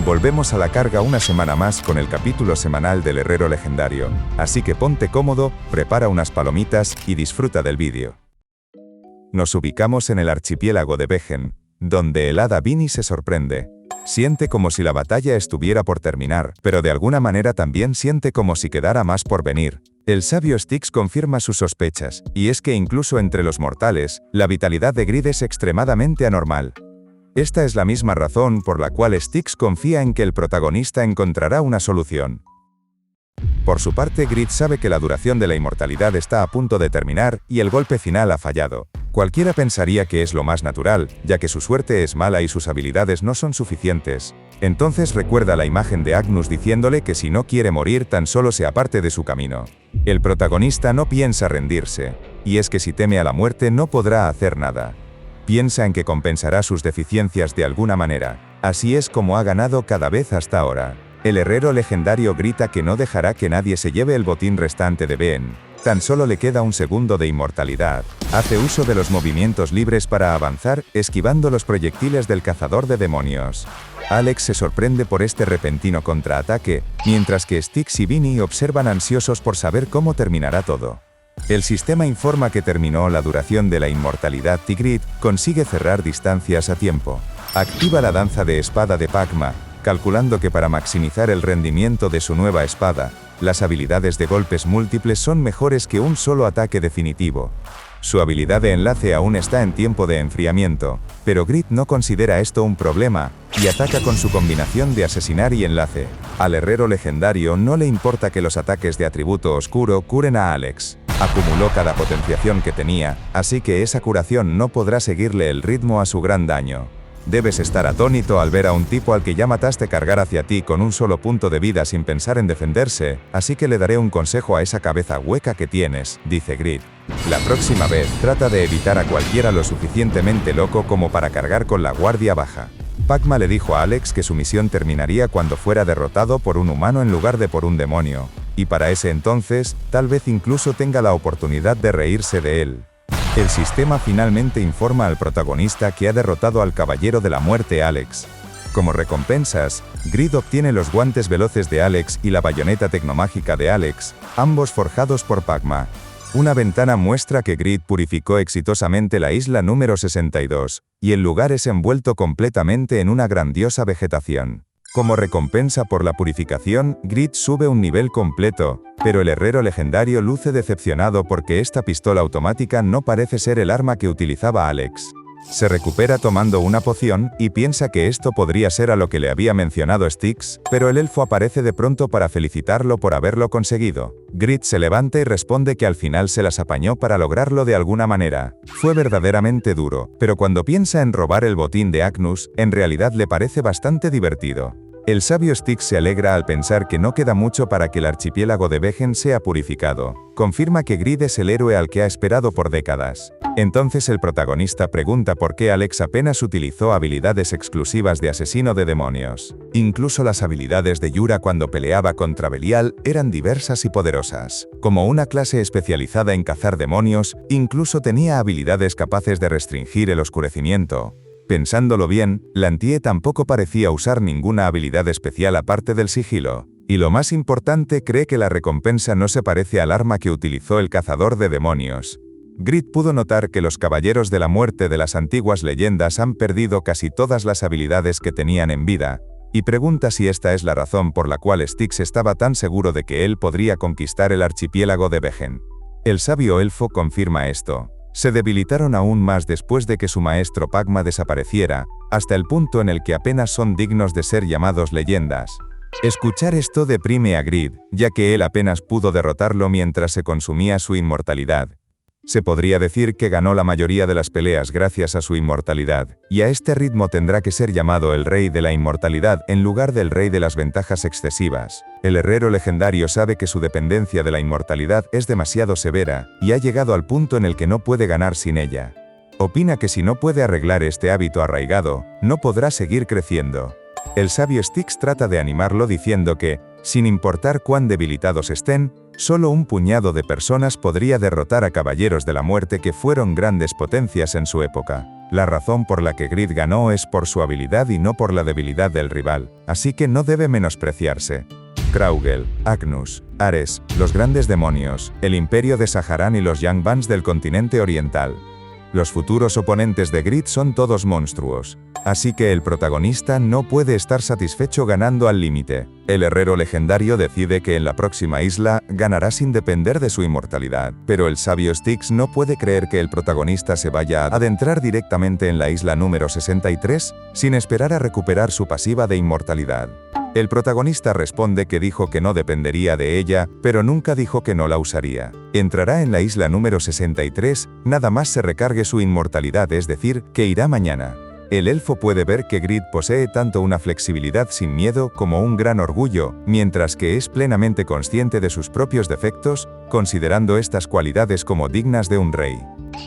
Volvemos a la carga una semana más con el capítulo semanal del Herrero Legendario, así que ponte cómodo, prepara unas palomitas y disfruta del vídeo. Nos ubicamos en el archipiélago de Vejen, donde el hada Vinny se sorprende. Siente como si la batalla estuviera por terminar, pero de alguna manera también siente como si quedara más por venir. El sabio Styx confirma sus sospechas, y es que incluso entre los mortales, la vitalidad de Grid es extremadamente anormal. Esta es la misma razón por la cual Styx confía en que el protagonista encontrará una solución. Por su parte, Grid sabe que la duración de la inmortalidad está a punto de terminar y el golpe final ha fallado. Cualquiera pensaría que es lo más natural, ya que su suerte es mala y sus habilidades no son suficientes. Entonces recuerda la imagen de Agnus diciéndole que si no quiere morir tan solo se aparte de su camino. El protagonista no piensa rendirse, y es que si teme a la muerte no podrá hacer nada. Piensa en que compensará sus deficiencias de alguna manera. Así es como ha ganado cada vez hasta ahora. El herrero legendario grita que no dejará que nadie se lleve el botín restante de Ben. Tan solo le queda un segundo de inmortalidad. Hace uso de los movimientos libres para avanzar, esquivando los proyectiles del cazador de demonios. Alex se sorprende por este repentino contraataque, mientras que Styx y Vinny observan ansiosos por saber cómo terminará todo. El sistema informa que terminó la duración de la inmortalidad y Grid consigue cerrar distancias a tiempo. Activa la danza de espada de Pagma, calculando que para maximizar el rendimiento de su nueva espada, las habilidades de golpes múltiples son mejores que un solo ataque definitivo. Su habilidad de enlace aún está en tiempo de enfriamiento, pero Grid no considera esto un problema, y ataca con su combinación de asesinar y enlace. Al herrero legendario no le importa que los ataques de atributo oscuro curen a Alex. Acumuló cada potenciación que tenía, así que esa curación no podrá seguirle el ritmo a su gran daño. Debes estar atónito al ver a un tipo al que ya mataste cargar hacia ti con un solo punto de vida sin pensar en defenderse, así que le daré un consejo a esa cabeza hueca que tienes, dice Grid. La próxima vez, trata de evitar a cualquiera lo suficientemente loco como para cargar con la guardia baja. Pagma le dijo a Alex que su misión terminaría cuando fuera derrotado por un humano en lugar de por un demonio, y para ese entonces, tal vez incluso tenga la oportunidad de reírse de él. El sistema finalmente informa al protagonista que ha derrotado al Caballero de la Muerte Alex. Como recompensas, Grid obtiene los guantes veloces de Alex y la bayoneta tecnomágica de Alex, ambos forjados por Pagma. Una ventana muestra que Grid purificó exitosamente la isla número 62, y el lugar es envuelto completamente en una grandiosa vegetación. Como recompensa por la purificación, Grid sube un nivel completo, pero el herrero legendario luce decepcionado porque esta pistola automática no parece ser el arma que utilizaba Alex. Se recupera tomando una poción, y piensa que esto podría ser a lo que le había mencionado Styx, pero el elfo aparece de pronto para felicitarlo por haberlo conseguido. Grid se levanta y responde que al final se las apañó para lograrlo de alguna manera. Fue verdaderamente duro, pero cuando piensa en robar el botín de Agnus, en realidad le parece bastante divertido. El sabio Styx se alegra al pensar que no queda mucho para que el archipiélago de Vejen sea purificado. Confirma que Grid es el héroe al que ha esperado por décadas. Entonces el protagonista pregunta por qué Alex apenas utilizó habilidades exclusivas de asesino de demonios. Incluso las habilidades de Yura cuando peleaba contra Belial eran diversas y poderosas. Como una clase especializada en cazar demonios, incluso tenía habilidades capaces de restringir el oscurecimiento. Pensándolo bien, Lantie tampoco parecía usar ninguna habilidad especial aparte del sigilo. Y lo más importante, cree que la recompensa no se parece al arma que utilizó el cazador de demonios. Grid pudo notar que los caballeros de la muerte de las antiguas leyendas han perdido casi todas las habilidades que tenían en vida, y pregunta si esta es la razón por la cual Styx estaba tan seguro de que él podría conquistar el archipiélago de Vejen. El sabio elfo confirma esto. Se debilitaron aún más después de que su maestro Pagma desapareciera, hasta el punto en el que apenas son dignos de ser llamados leyendas. Escuchar esto deprime a Grid, ya que él apenas pudo derrotarlo mientras se consumía su inmortalidad. Se podría decir que ganó la mayoría de las peleas gracias a su inmortalidad, y a este ritmo tendrá que ser llamado el Rey de la Inmortalidad en lugar del Rey de las Ventajas Excesivas. El herrero legendario sabe que su dependencia de la inmortalidad es demasiado severa, y ha llegado al punto en el que no puede ganar sin ella. Opina que si no puede arreglar este hábito arraigado, no podrá seguir creciendo. El sabio Styx trata de animarlo diciendo que, sin importar cuán debilitados estén, solo un puñado de personas podría derrotar a caballeros de la muerte que fueron grandes potencias en su época. La razón por la que Grid ganó es por su habilidad y no por la debilidad del rival, así que no debe menospreciarse. Kraugel, Agnus, Ares, los grandes demonios, el imperio de Saharan y los Yangbans del continente oriental. Los futuros oponentes de Grid son todos monstruos, así que el protagonista no puede estar satisfecho ganando al límite. El herrero legendario decide que en la próxima isla ganará sin depender de su inmortalidad, pero el sabio Styx no puede creer que el protagonista se vaya a adentrar directamente en la isla número 63 sin esperar a recuperar su pasiva de inmortalidad. El protagonista responde que dijo que no dependería de ella, pero nunca dijo que no la usaría. Entrará en la isla número 63, nada más se recargue su inmortalidad, es decir, que irá mañana. El elfo puede ver que Grid posee tanto una flexibilidad sin miedo como un gran orgullo, mientras que es plenamente consciente de sus propios defectos, considerando estas cualidades como dignas de un rey.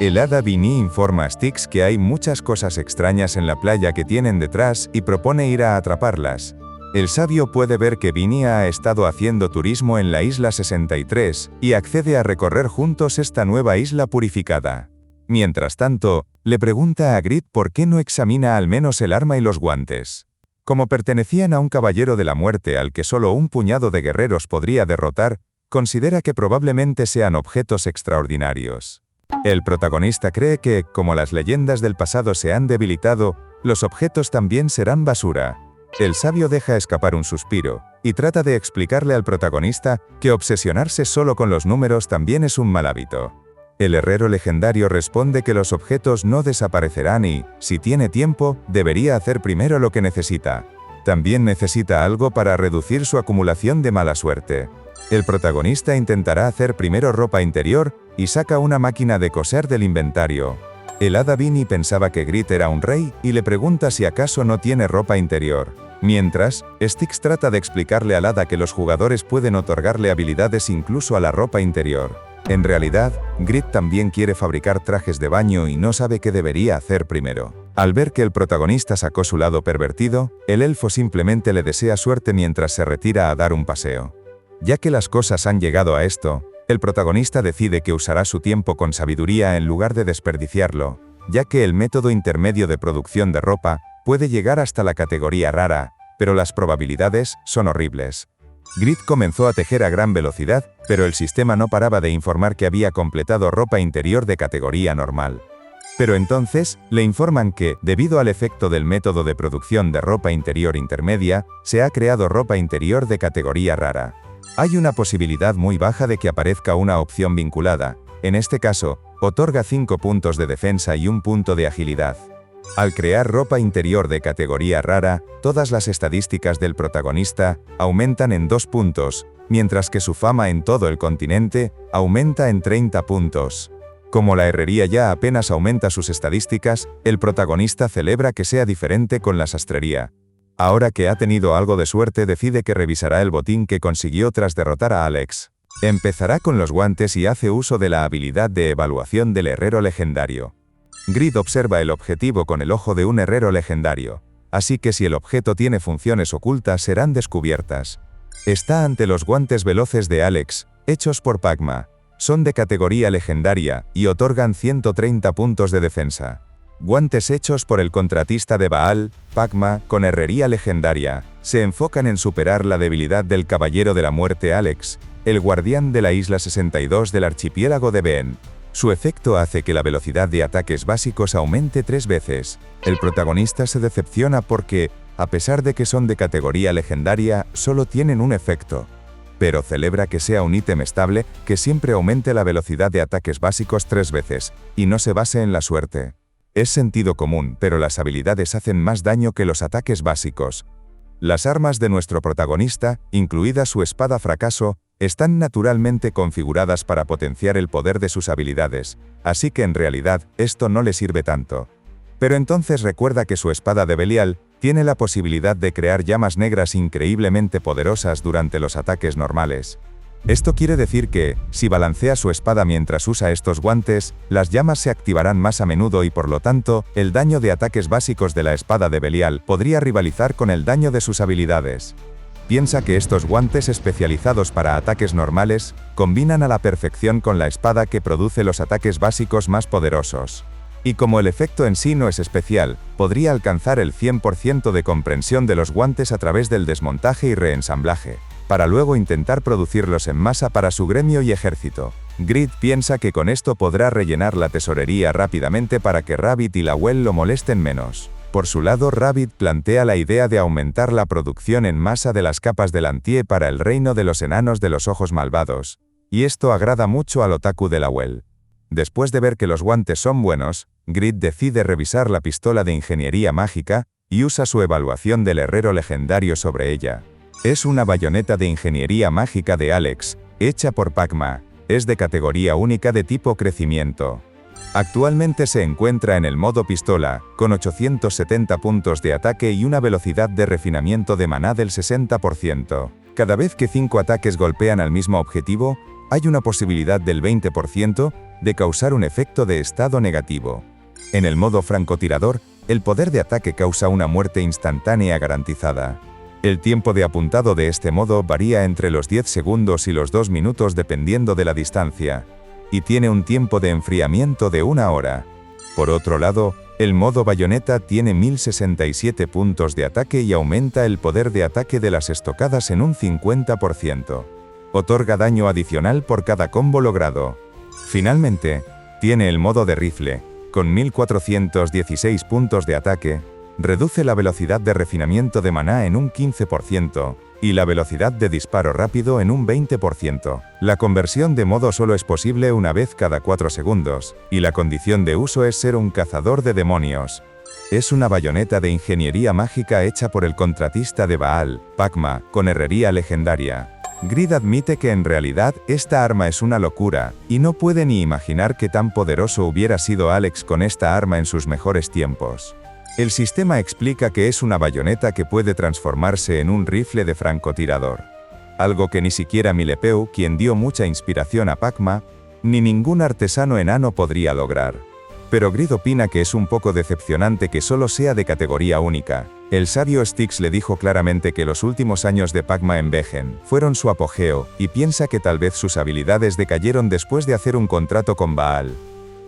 El hada Vini informa a Styx que hay muchas cosas extrañas en la playa que tienen detrás y propone ir a atraparlas. El sabio puede ver que Vini ha estado haciendo turismo en la isla 63 y accede a recorrer juntos esta nueva isla purificada. Mientras tanto, le pregunta a Grid por qué no examina al menos el arma y los guantes. Como pertenecían a un caballero de la muerte al que solo un puñado de guerreros podría derrotar, considera que probablemente sean objetos extraordinarios. El protagonista cree que, como las leyendas del pasado se han debilitado, los objetos también serán basura. El sabio deja escapar un suspiro, y trata de explicarle al protagonista que obsesionarse solo con los números también es un mal hábito. El herrero legendario responde que los objetos no desaparecerán y, si tiene tiempo, debería hacer primero lo que necesita. También necesita algo para reducir su acumulación de mala suerte. El protagonista intentará hacer primero ropa interior, y saca una máquina de coser del inventario. El hada Vini pensaba que Grid era un rey, y le pregunta si acaso no tiene ropa interior. Mientras, Styx trata de explicarle al hada que los jugadores pueden otorgarle habilidades incluso a la ropa interior. En realidad, Grid también quiere fabricar trajes de baño y no sabe qué debería hacer primero. Al ver que el protagonista sacó su lado pervertido, el elfo simplemente le desea suerte mientras se retira a dar un paseo. Ya que las cosas han llegado a esto, el protagonista decide que usará su tiempo con sabiduría en lugar de desperdiciarlo, ya que el método intermedio de producción de ropa puede llegar hasta la categoría rara, pero las probabilidades son horribles. Grid comenzó a tejer a gran velocidad, pero el sistema no paraba de informar que había completado ropa interior de categoría normal. Pero entonces, le informan que, debido al efecto del método de producción de ropa interior intermedia, se ha creado ropa interior de categoría rara. Hay una posibilidad muy baja de que aparezca una opción vinculada. En este caso, otorga 5 puntos de defensa y 1 punto de agilidad. Al crear ropa interior de categoría rara, todas las estadísticas del protagonista aumentan en 2 puntos, mientras que su fama en todo el continente aumenta en 30 puntos. Como la herrería ya apenas aumenta sus estadísticas, el protagonista celebra que sea diferente con la sastrería. Ahora que ha tenido algo de suerte, decide que revisará el botín que consiguió tras derrotar a Alex. Empezará con los guantes y hace uso de la habilidad de evaluación del herrero legendario. Grid observa el objetivo con el ojo de un herrero legendario, así que si el objeto tiene funciones ocultas serán descubiertas. Está ante los guantes veloces de Alex, hechos por Pagma. Son de categoría legendaria y otorgan 130 puntos de defensa. Guantes hechos por el contratista de Baal, Pagma, con herrería legendaria, se enfocan en superar la debilidad del caballero de la muerte Alex, el guardián de la isla 62 del archipiélago de Ben. Su efecto hace que la velocidad de ataques básicos aumente 3 veces. El protagonista se decepciona porque, a pesar de que son de categoría legendaria, solo tienen un efecto. Pero celebra que sea un ítem estable que siempre aumente la velocidad de ataques básicos 3 veces, y no se base en la suerte. Es sentido común, pero las habilidades hacen más daño que los ataques básicos. Las armas de nuestro protagonista, incluida su espada fracaso, están naturalmente configuradas para potenciar el poder de sus habilidades, así que en realidad, esto no le sirve tanto. Pero entonces recuerda que su espada de Belial tiene la posibilidad de crear llamas negras increíblemente poderosas durante los ataques normales. Esto quiere decir que, si balancea su espada mientras usa estos guantes, las llamas se activarán más a menudo y por lo tanto, el daño de ataques básicos de la espada de Belial podría rivalizar con el daño de sus habilidades. Piensa que estos guantes especializados para ataques normales combinan a la perfección con la espada que produce los ataques básicos más poderosos. Y como el efecto en sí no es especial, podría alcanzar el 100% de comprensión de los guantes a través del desmontaje y reensamblaje, para luego intentar producirlos en masa para su gremio y ejército. Grid piensa que con esto podrá rellenar la tesorería rápidamente para que Rabbit y Lawel lo molesten menos. Por su lado, Rabbit plantea la idea de aumentar la producción en masa de las capas del Antie para el reino de los enanos de los ojos malvados, y esto agrada mucho al otaku de Lawel. Después de ver que los guantes son buenos, Grid decide revisar la pistola de ingeniería mágica, y usa su evaluación del herrero legendario sobre ella. Es una bayoneta de ingeniería mágica de Alex, hecha por Pakma, es de categoría única de tipo crecimiento. Actualmente se encuentra en el modo pistola, con 870 puntos de ataque y una velocidad de refinamiento de maná del 60%. Cada vez que 5 ataques golpean al mismo objetivo, hay una posibilidad del 20% de causar un efecto de estado negativo. En el modo francotirador, el poder de ataque causa una muerte instantánea garantizada. El tiempo de apuntado de este modo varía entre los 10 segundos y los 2 minutos dependiendo de la distancia, y tiene un tiempo de enfriamiento de 1 hora. Por otro lado, el modo bayoneta tiene 1067 puntos de ataque y aumenta el poder de ataque de las estocadas en un 50%. Otorga daño adicional por cada combo logrado. Finalmente, tiene el modo de rifle, con 1416 puntos de ataque, reduce la velocidad de refinamiento de maná en un 15%, y la velocidad de disparo rápido en un 20%. La conversión de modo solo es posible una vez cada 4 segundos, y la condición de uso es ser un cazador de demonios. Es una bayoneta de ingeniería mágica hecha por el contratista de Baal, Pakma, con herrería legendaria. Grid admite que en realidad esta arma es una locura, y no puede ni imaginar qué tan poderoso hubiera sido Alex con esta arma en sus mejores tiempos. El sistema explica que es una bayoneta que puede transformarse en un rifle de francotirador. Algo que ni siquiera Milepeu, quien dio mucha inspiración a Pakma, ni ningún artesano enano podría lograr. Pero Grid opina que es un poco decepcionante que solo sea de categoría única. El sabio Styx le dijo claramente que los últimos años de Pakma en Vegen fueron su apogeo, y piensa que tal vez sus habilidades decayeron después de hacer un contrato con Baal.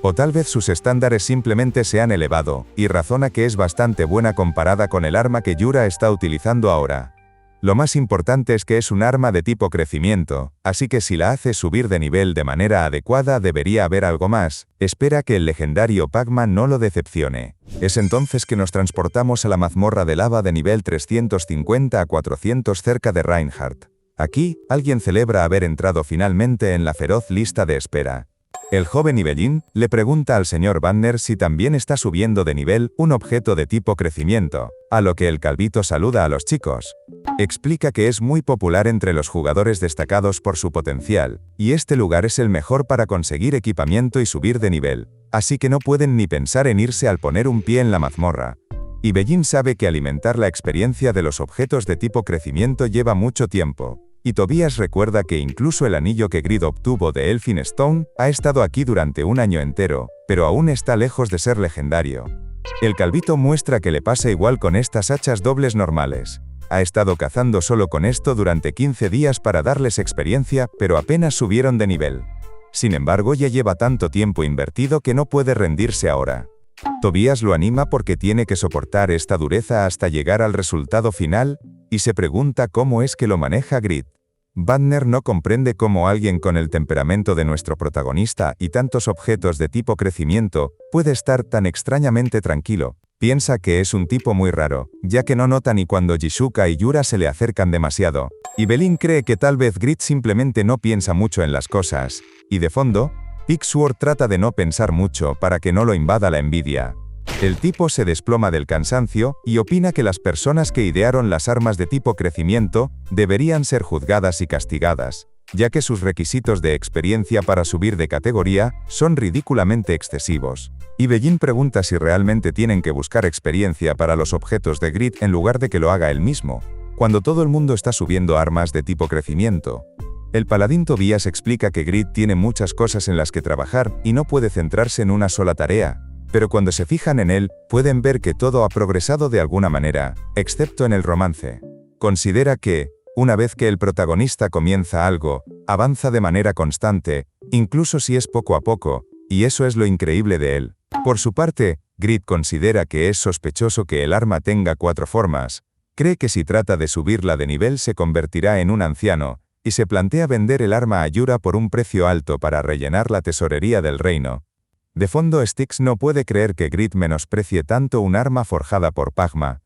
O tal vez sus estándares simplemente se han elevado, y razona que es bastante buena comparada con el arma que Yura está utilizando ahora. Lo más importante es que es un arma de tipo crecimiento, así que si la hace subir de nivel de manera adecuada debería haber algo más. Espera que el legendario Pakma no lo decepcione. Es entonces que nos transportamos a la mazmorra de lava de nivel 350 a 400 cerca de Reinhardt. Aquí, alguien celebra haber entrado finalmente en la feroz lista de espera. El joven Ibellín le pregunta al señor Banner si también está subiendo de nivel un objeto de tipo crecimiento, a lo que el calvito saluda a los chicos. Explica que es muy popular entre los jugadores destacados por su potencial, y este lugar es el mejor para conseguir equipamiento y subir de nivel, así que no pueden ni pensar en irse al poner un pie en la mazmorra. Ibellín sabe que alimentar la experiencia de los objetos de tipo crecimiento lleva mucho tiempo. Y Tobias recuerda que incluso el anillo que Grid obtuvo de Elphinstone ha estado aquí durante un año entero, pero aún está lejos de ser legendario. El calvito muestra que le pasa igual con estas hachas dobles normales. Ha estado cazando solo con esto durante 15 días para darles experiencia, pero apenas subieron de nivel. Sin embargo, ya lleva tanto tiempo invertido que no puede rendirse ahora. Tobias lo anima porque tiene que soportar esta dureza hasta llegar al resultado final, y se pregunta cómo es que lo maneja Grid. Banner no comprende cómo alguien con el temperamento de nuestro protagonista y tantos objetos de tipo crecimiento puede estar tan extrañamente tranquilo. Piensa que es un tipo muy raro, ya que no nota ni cuando Jisuka y Yura se le acercan demasiado. Ibellín cree que tal vez Grid simplemente no piensa mucho en las cosas, y de fondo, Pigsword trata de no pensar mucho para que no lo invada la envidia. El tipo se desploma del cansancio y opina que las personas que idearon las armas de tipo crecimiento deberían ser juzgadas y castigadas, ya que sus requisitos de experiencia para subir de categoría son ridículamente excesivos. Ibellín pregunta si realmente tienen que buscar experiencia para los objetos de Grid en lugar de que lo haga él mismo, cuando todo el mundo está subiendo armas de tipo crecimiento. El paladín Tobias explica que Grid tiene muchas cosas en las que trabajar y no puede centrarse en una sola tarea, pero cuando se fijan en él, pueden ver que todo ha progresado de alguna manera, excepto en el romance. Considera que, una vez que el protagonista comienza algo, avanza de manera constante, incluso si es poco a poco, y eso es lo increíble de él. Por su parte, Grid considera que es sospechoso que el arma tenga 4 formas, cree que si trata de subirla de nivel se convertirá en un anciano, y se plantea vender el arma a Yura por un precio alto para rellenar la tesorería del reino. De fondo, Styx no puede creer que Grid menosprecie tanto un arma forjada por Pagma.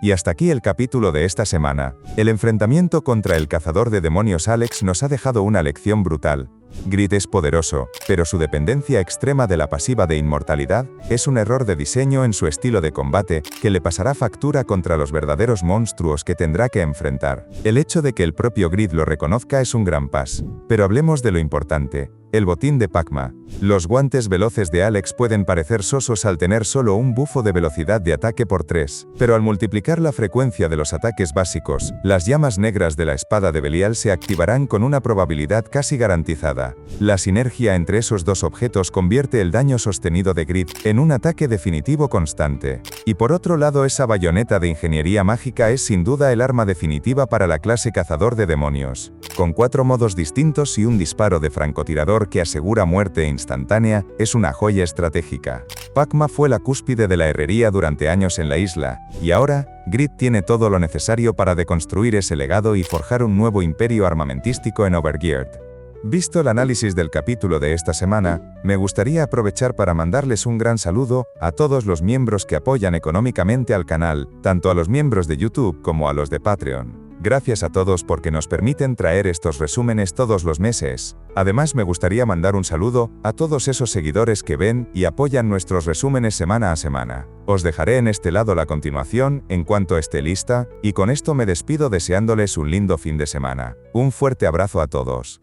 Y hasta aquí el capítulo de esta semana. El enfrentamiento contra el cazador de demonios Alex nos ha dejado una lección brutal. Grid es poderoso, pero su dependencia extrema de la pasiva de inmortalidad es un error de diseño en su estilo de combate que le pasará factura contra los verdaderos monstruos que tendrá que enfrentar. El hecho de que el propio Grid lo reconozca es un gran pas. Pero hablemos de lo importante. El botín de Pagma. Los guantes veloces de Alex pueden parecer sosos al tener solo un bufo de velocidad de ataque por 3, pero al multiplicar la frecuencia de los ataques básicos, las llamas negras de la espada de Belial se activarán con una probabilidad casi garantizada. La sinergia entre esos dos objetos convierte el daño sostenido de Grid en un ataque definitivo constante. Y por otro lado, esa bayoneta de ingeniería mágica es sin duda el arma definitiva para la clase cazador de demonios. Con 4 modos distintos y un disparo de francotirador que asegura muerte instantánea, es una joya estratégica. Pagma fue la cúspide de la herrería durante años en la isla, y ahora, Grid tiene todo lo necesario para deconstruir ese legado y forjar un nuevo imperio armamentístico en Overgeared. Visto el análisis del capítulo de esta semana, me gustaría aprovechar para mandarles un gran saludo a todos los miembros que apoyan económicamente al canal, tanto a los miembros de YouTube como a los de Patreon. Gracias a todos porque nos permiten traer estos resúmenes todos los meses. Además, me gustaría mandar un saludo a todos esos seguidores que ven y apoyan nuestros resúmenes semana a semana. Os dejaré en este lado la continuación en cuanto esté lista, y con esto me despido deseándoles un lindo fin de semana. Un fuerte abrazo a todos.